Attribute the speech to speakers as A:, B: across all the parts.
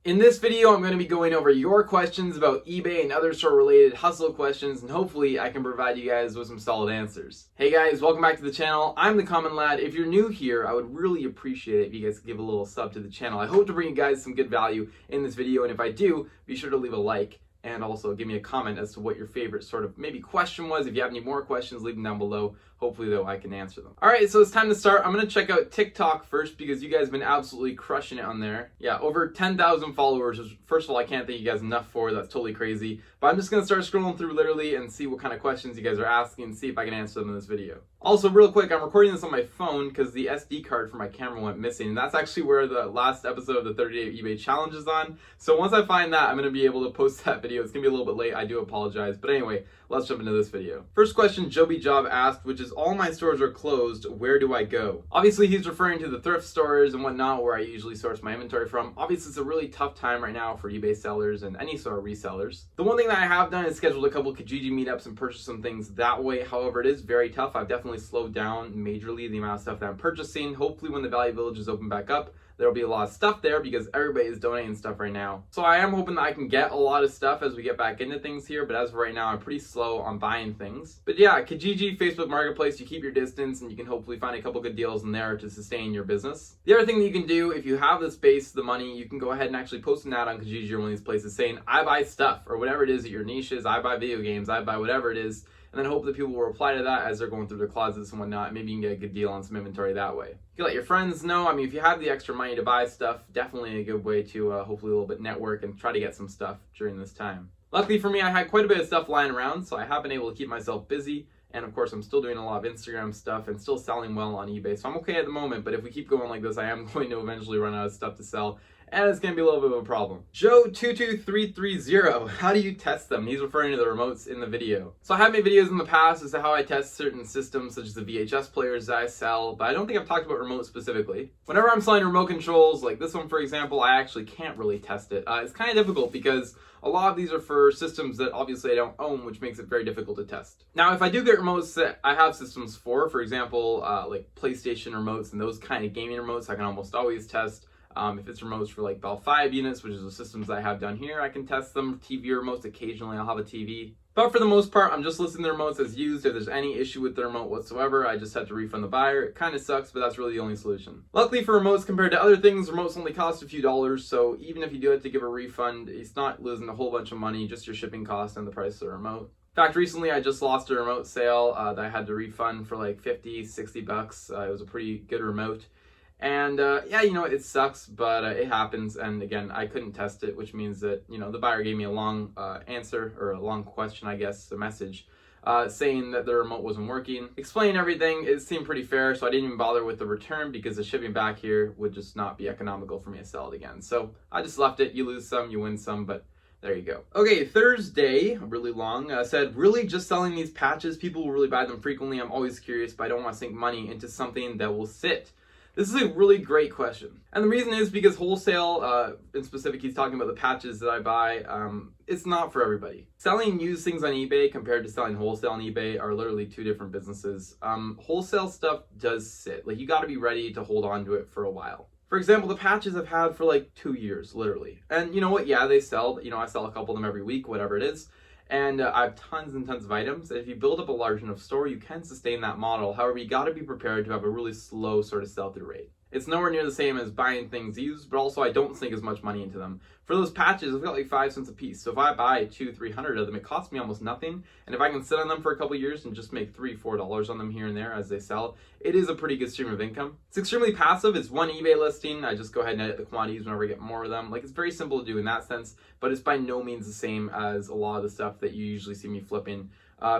A: In this video, I'm going to be going over your questions about eBay and other sort of related hustle questions, and hopefully I can provide you guys with some solid answers. Hey guys, welcome back to the channel. I'm the Commonlad. If you're new here, I would really appreciate it if you guys could give a little sub to the channel. I hope to bring you guys some good value in this video, and if I do, be sure to leave a like and also give me a comment as to what your favorite sort of maybe question was. If you have any more questions, leave them down below. Hopefully, though, I can answer them. All right, so it's time to start. I'm going to check out Tik Tok first because you guys have been absolutely crushing it on there. Yeah, over 10,000 followers. First of all, I can't thank you guys enough for. That's totally crazy. But I'm just going to start scrolling through literally and see what kind of questions you guys are asking and see if I can answer them in this video. Also, real quick, I'm recording this on my phone because the SD card for my camera went missing. And that's actually where the last episode of the 30-day eBay challenge is on. So once I find that, I'm going to be able to post that video. It's going to be a little bit late. I do apologize. But anyway, let's jump into this video. First question Joby Job asked, which is, all my stores are closed, where do I go? Obviously, he's referring to the thrift stores and whatnot where I usually source my inventory from. Obviously, it's a really tough time right now for eBay sellers and any sort of resellers. The one thing that I have done is scheduled a couple Kijiji meetups and purchased some things that way. However, it is very tough. I've definitely slowed down majorly the amount of stuff that I'm purchasing. Hopefully, when the Valley Village is open back up, there'll be a lot of stuff there because everybody is donating stuff right now. So I am hoping that I can get a lot of stuff as we get back into things here, but as of right now, I'm pretty slow on buying things. But yeah, Kijiji, Facebook Marketplace, you keep your distance and you can hopefully find a couple good deals in there to sustain your business. The other thing that you can do, if you have the space, the money, you can go ahead and actually post an ad on Kijiji or one of these places saying, I buy stuff, or whatever it is that your niche is, I buy video games, I buy whatever it is, and then hope that people will reply to that as they're going through their closets and whatnot. Maybe you can get a good deal on some inventory that way. You can let your friends know. I mean, if you have the extra money to buy stuff, definitely a good way to hopefully a little bit network and try to get some stuff during this time. Luckily for me, I had quite a bit of stuff lying around, so I have been able to keep myself busy. And of course, I'm still doing a lot of Instagram stuff and still selling well on eBay. So I'm okay at the moment, but if we keep going like this, I am going to eventually run out of stuff to sell. And it's going to be a little bit of a problem. Joe22330, how do you test them? He's referring to the remotes in the video. So I have made videos in the past as to how I test certain systems, such as the VHS players that I sell, but I don't think I've talked about remotes specifically. Whenever I'm selling remote controls, like this one, for example, I actually can't really test it. It's kind of difficult because a lot of these are for systems that obviously I don't own, which makes it very difficult to test. Now, if I do get remotes that I have systems for example, like PlayStation remotes and those kind of gaming remotes, I can almost always test. If it's remotes for like Bell 5 units, which is the systems I have down here, I can test them. TV remotes, occasionally I'll have a TV. But for the most part, I'm just listing the remotes as used. If there's any issue with the remote whatsoever, I just have to refund the buyer. It kind of sucks, but that's really the only solution. Luckily for remotes, compared to other things, remotes only cost a few dollars. So even if you do have to give a refund, it's not losing a whole bunch of money, just your shipping cost and the price of the remote. In fact, recently I just lost a remote sale that I had to refund for like 50, 60 bucks. It was a pretty good remote. And yeah, you know, it sucks, but it happens. And again, I couldn't test it, which means that, you know, the buyer gave me a long answer, or a long question, I guess, a message, saying that the remote wasn't working. Explaining everything, it seemed pretty fair, so I didn't even bother with the return because the shipping back here would just not be economical for me to sell it again. So I just left it. You lose some, you win some, but there you go. Okay, Thursday, really long, said, really just selling these patches? People will really buy them frequently. I'm always curious, but I don't want to sink money into something that will sit. This is a really great question. And the reason is because wholesale, in specific, he's talking about the patches that I buy, it's not for everybody. Selling used things on eBay compared to selling wholesale on eBay are literally two different businesses. Wholesale stuff does sit. Like, you gotta be ready to hold on to it for a while. For example, the patches I've had for like 2 years, literally. And you know what? Yeah, they sell. You know, I sell a couple of them every week, whatever it is. And I have tons and tons of items. And if you build up a large enough store, you can sustain that model. However, you got to be prepared to have a really slow sort of sell-through rate. It's nowhere near the same as buying things used, but also I don't sink as much money into them. For those patches, I've got like 5 cents a piece. So if I buy 200-300 of them, it costs me almost nothing. And if I can sit on them for a couple years and just make $3-4 on them here and there as they sell, it is a pretty good stream of income. It's extremely passive. It's one eBay listing. I just go ahead and edit the quantities whenever I get more of them. Like, it's very simple to do in that sense, but it's by no means the same as a lot of the stuff that you usually see me flipping.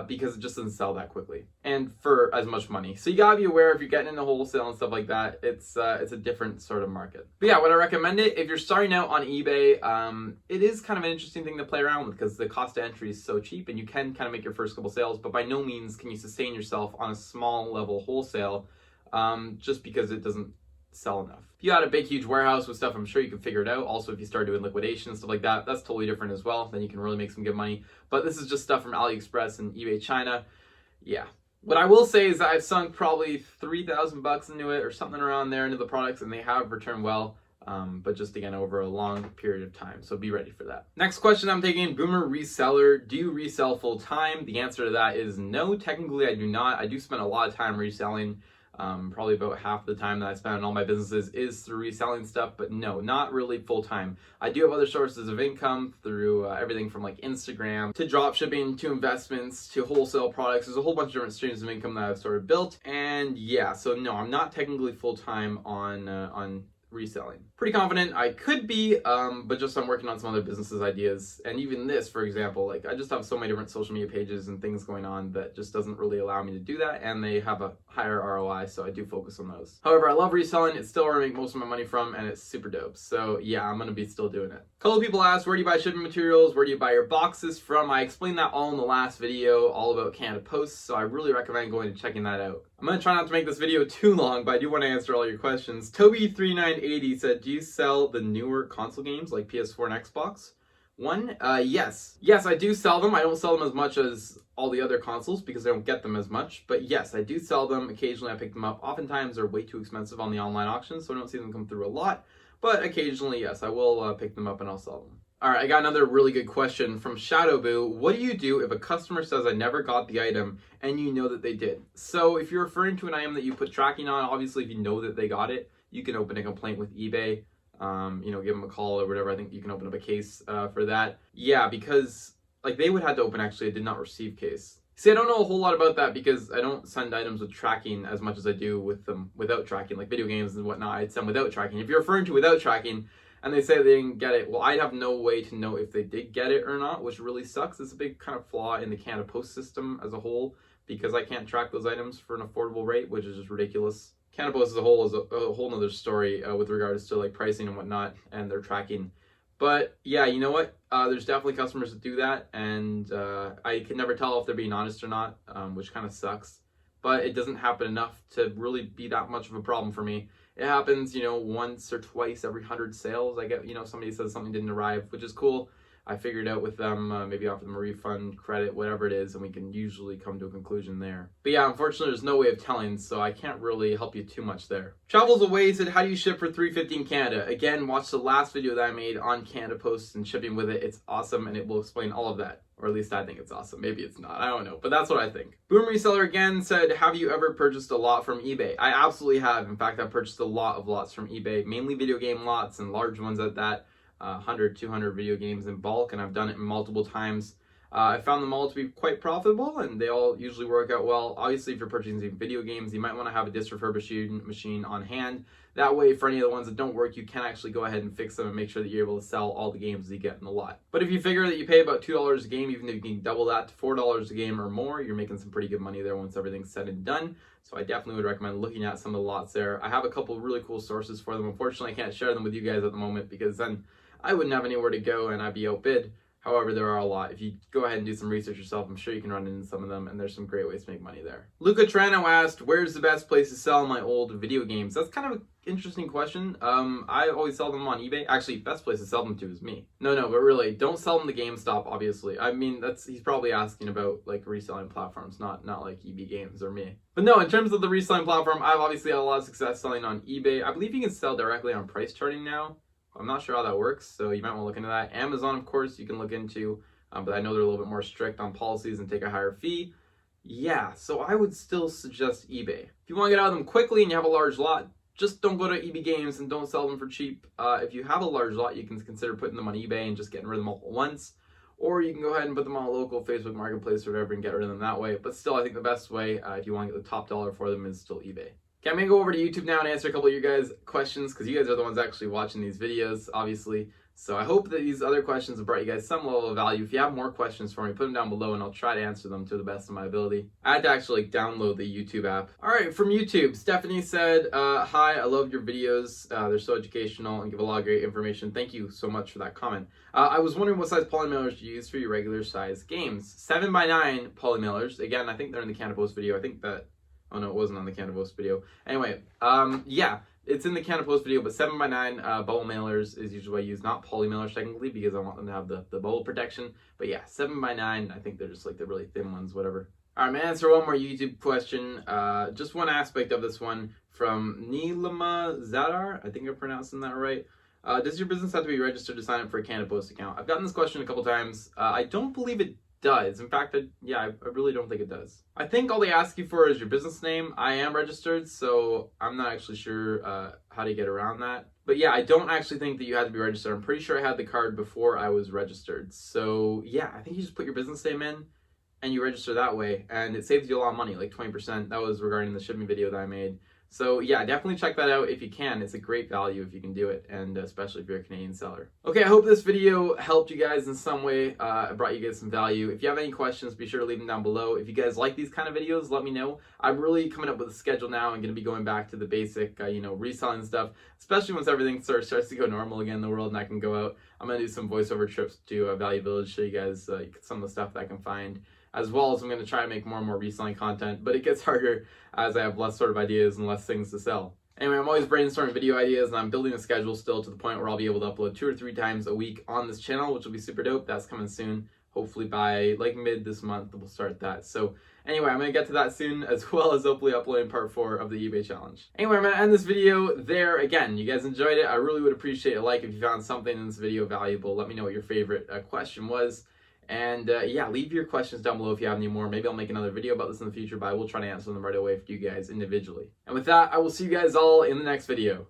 A: Because it just doesn't sell that quickly and for as much money. So you gotta be aware if you're getting into wholesale and stuff like that, it's a different sort of market. But yeah, would I recommend it? If you're starting out on eBay, it is kind of an interesting thing to play around with because the cost of entry is so cheap and you can kind of make your first couple sales, but by no means can you sustain yourself on a small level wholesale just because it doesn't sell enough. If you had a big, huge warehouse with stuff, I'm sure you can figure it out. Also, if you start doing liquidation and stuff like that, that's totally different as well. Then you can really make some good money. But this is just stuff from AliExpress and eBay China. Yeah. What I will say is that I've sunk probably 3,000 bucks into it or something around there into the products, and they have returned well. but just again over a long period of time. So be ready for that. Next question I'm taking, Boomer Reseller. Do you resell full time? The answer to that is no. Technically, I do not. I do spend a lot of time reselling. Probably about half the time that I spend on all my businesses is through reselling stuff, but no, not really full time. I do have other sources of income through everything from like Instagram to drop shipping to investments to wholesale products. There's a whole bunch of different streams of income that I've sort of built, and yeah, so no, I'm not technically full time on reselling. Pretty confident I could be, but just I'm working on some other businesses ideas. And even this, for example, like I just have so many different social media pages and things going on that just doesn't really allow me to do that. And they have a higher ROI, so I do focus on those. However, I love reselling. It's still where I make most of my money from, and it's super dope. So yeah, I'm gonna be still doing it. A couple of people asked, where do you buy shipping materials? Where do you buy your boxes from? I explained that all in the last video, all about Canada Post. So I really recommend going and checking that out. I'm going to try not to make this video too long, but I do want to answer all your questions. Toby3980 said, do you sell the newer console games like PS4 and Xbox One? Yes. Yes, I do sell them. I don't sell them as much as all the other consoles because I don't get them as much. But yes, I do sell them. Occasionally I pick them up. Oftentimes they're way too expensive on the online auctions, so I don't see them come through a lot. But occasionally, yes, I will pick them up and I'll sell them. All right, I got another really good question from Shadowboo. What do you do if a customer says I never got the item and you know that they did? So if you're referring to an item that you put tracking on, obviously if you know that they got it, you can open a complaint with eBay, give them a call or whatever. I think you can open up a case for that. Yeah, because like they would have to open actually a did not receive case. See, I don't know a whole lot about that because I don't send items with tracking as much as I do with them without tracking, like video games and whatnot. I'd send without tracking. If you're referring to without tracking, and they say they didn't get it, well, I'd have no way to know if they did get it or not, which really sucks. It's a big kind of flaw in the Canada Post system as a whole, because I can't track those items for an affordable rate, which is just ridiculous. Canada Post as a whole is a whole nother story with regards to like pricing and whatnot and their tracking. But yeah, you know what? There's definitely customers that do that, and I can never tell if they're being honest or not, which kind of sucks. But it doesn't happen enough to really be that much of a problem for me. It happens, once or twice every 100 sales. I get, somebody says something didn't arrive, which is cool. I figured out with them, maybe offer them a refund, credit, whatever it is, and we can usually come to a conclusion there. But yeah, unfortunately, there's no way of telling, so I can't really help you too much there. Travels Away said, how do you ship for $3.50 in Canada? Again, watch the last video that I made on Canada Post and shipping with it. It's awesome, and it will explain all of that. Or at least I think it's awesome. Maybe it's not. I don't know. But that's what I think. Boom Reseller again said, have you ever purchased a lot from eBay? I absolutely have. In fact, I've purchased a lot of lots from eBay, mainly video game lots and large ones at that. 100, 200 video games in bulk, and I've done it multiple times. I found them all to be quite profitable, and they all usually work out well. Obviously, if you're purchasing video games, you might want to have a disc refurbishing machine on hand. That way, for any of the ones that don't work, you can actually go ahead and fix them and make sure that you're able to sell all the games that you get in the lot. But if you figure that you pay about $2 a game, even if you can double that to $4 a game or more, you're making some pretty good money there once everything's said and done. So I definitely would recommend looking at some of the lots there. I have a couple of really cool sources for them. Unfortunately, I can't share them with you guys at the moment because then I wouldn't have anywhere to go and I'd be outbid. However, there are a lot. If you go ahead and do some research yourself, I'm sure you can run into some of them, and there's some great ways to make money there. Luca Trano asked, where's the best place to sell my old video games? That's kind of an interesting question. I always sell them on eBay. Actually, best place to sell them to is me. No, but really, don't sell them to GameStop, obviously. I mean, he's probably asking about like reselling platforms, not like EB Games or me. But no, in terms of the reselling platform, I've obviously had a lot of success selling on eBay. I believe you can sell directly on price charting now. I'm not sure how that works, so you might want to look into that. Amazon, of course, you can look into, but I know they're a little bit more strict on policies and take a higher fee. Yeah, so I would still suggest eBay. If you want to get out of them quickly and you have a large lot, just don't go to EB Games and don't sell them for cheap. If you have a large lot, you can consider putting them on eBay and just getting rid of them all at once. Or you can go ahead and put them on a local Facebook Marketplace or whatever and get rid of them that way. But still, I think the best way, if you want to get the top dollar for them, is still eBay. Okay, I'm going to go over to YouTube now and answer a couple of you guys' questions because you guys are the ones actually watching these videos, obviously. So I hope that these other questions have brought you guys some level of value. If you have more questions for me, put them down below and I'll try to answer them to the best of my ability. I had to actually download the YouTube app. All right, from YouTube, Stephanie said, hi, I love your videos. They're so educational and give a lot of great information. Thank you so much for that comment. I was wondering what size polymailers you use for your regular size games. 7x9 polymailers. Again, I think they're in the Canada Post video. I think that... Oh no, it wasn't on the Canada Post video. Anyway, yeah, it's in the Canada Post video, but 7x9 bubble mailers is usually what I use, not poly mailers technically, because I want them to have the bubble protection. But yeah, 7x9, I think they're just like the really thin ones, whatever. All right, I'm gonna answer one more YouTube question. Just one aspect of this one from Nilama Zadar. I think I'm pronouncing that right. Does your business have to be registered to sign up for a Canada Post account? I've gotten this question a couple times. I don't believe it does. In fact, I really don't think it does. I think all they ask you for is your business name. I am registered, so I'm not actually sure how to get around that. But yeah, I don't actually think that you had to be registered. I'm pretty sure I had the card before I was registered. So yeah, I think you just put your business name in and you register that way, and it saves you a lot of money, like 20%. That was regarding the shipping video that I made. So yeah, definitely check that out if you can. It's a great value if you can do it, and especially if you're a Canadian seller. Okay, I hope this video helped you guys in some way, brought you guys some value. If you have any questions, be sure to leave them down below. If you guys like these kind of videos, let me know. I'm really coming up with a schedule now. I'm going to be going back to the basic, reselling stuff, especially once everything starts to go normal again in the world and I can go out. I'm going to do some voiceover trips to Value Village, show you guys some of the stuff that I can find, as well as I'm going to try to make more and more reselling content, but it gets harder as I have less sort of ideas and less things to sell. Anyway, I'm always brainstorming video ideas, and I'm building a schedule still to the point where I'll be able to upload 2 or 3 times a week on this channel, which will be super dope. That's coming soon. Hopefully by like mid this month, we'll start that. So anyway, I'm going to get to that soon, as well as hopefully uploading part 4 of the eBay challenge. Anyway, I'm going to end this video there. Again, you guys enjoyed it. I really would appreciate a like if you found something in this video valuable. Let me know what your favorite question was. And yeah, leave your questions down below if you have any more. Maybe I'll make another video about this in the future, but I will try to answer them right away for you guys individually. And with that, I will see you guys all in the next video.